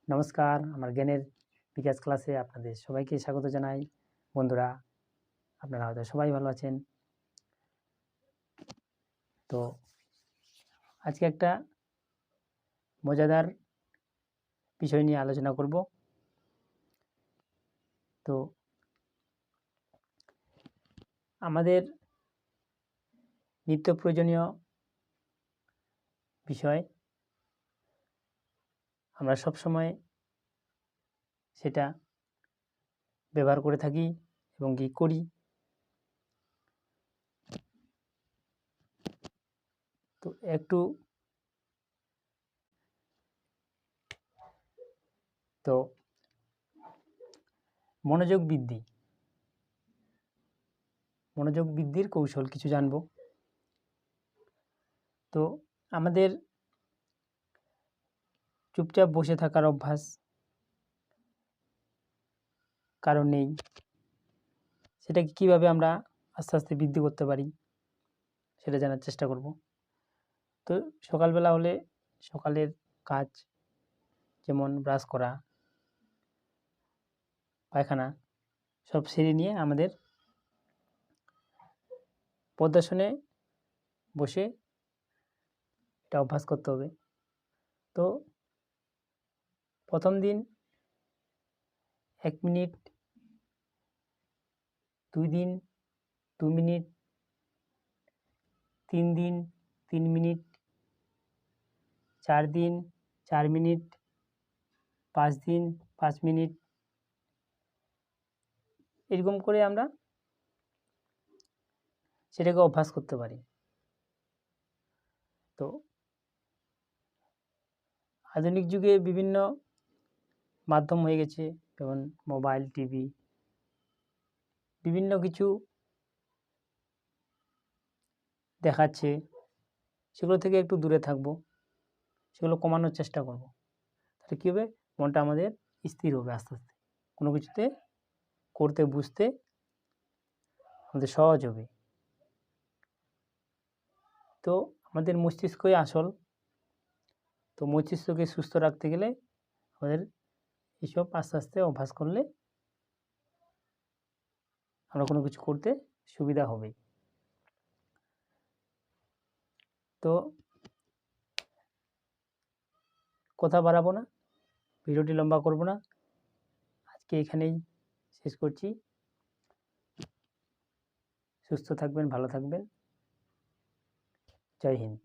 নমস্কার, আমার জ্ঞানের বিকাশ ক্লাসে আপনাদের সবাইকে স্বাগত জানাই। বন্ধুরা, আপনারা হয়তো সবাই ভালো আছেন। তো আজকে একটা মজাদার বিষয় নিয়ে আলোচনা করব। তো আমাদের নিত্য প্রয়োজনীয় বিষয় আমরা সব সময় সেটা ব্যবহার করে থাকি এবং কি করি। তো একটু মনোযোগ বৃদ্ধির কৌশল কিছু জানব। তো আমাদের চুপচাপ বসে থাকার অভ্যাস কারণ নেই, সেটাকে কিভাবে আমরা আস্তে আস্তে বৃদ্ধি করতে পারি সেটা জানার চেষ্টা করব। তো সকালবেলা হলে সকালের কাজ, যেমন ব্রাশ করা, পায়খানা, সব সেরে নিয়ে আমাদের পদ্মাসনে বসে এটা অভ্যাস করতে হবে। তো প্রথম দিন 1 মিনিট, 2 দিন 2 মিনিট, 3 দিন 3 মিনিট, 4 দিন 4 মিনিট, 5 দিন 5 মিনিট, এরকম করে আমরা সেটাকে অভ্যাস করতে পারি। তো আধুনিক যুগে বিভিন্ন মাধ্যম হয়ে গেছে, যেমন মোবাইল, টিভি, বিভিন্ন কিছু দেখাচ্ছে, সেগুলো থেকে একটু দূরে থাকবো, সেগুলো কমানোর চেষ্টা করব। তাহলে কী হবে, মনটা আমাদের স্থির হবে, আস্তে আস্তে কোনো কিছুতে করতে বুঝতে আমাদের সহজ হবে। তো আমাদের মস্তিষ্কই আসল। তো মস্তিষ্ককে সুস্থ রাখতে গেলে আমাদের এইসব আস্তে আস্তে অভ্যাস করলে আমরা কোনো কিছু করতে সুবিধা হবে। তো কথা বাড়াবো না, ভিডিওটি লম্বা করব না, আজকে এখানেই শেষ করছি। সুস্থ থাকবেন, ভালো থাকবেন। জয় হিন্দ।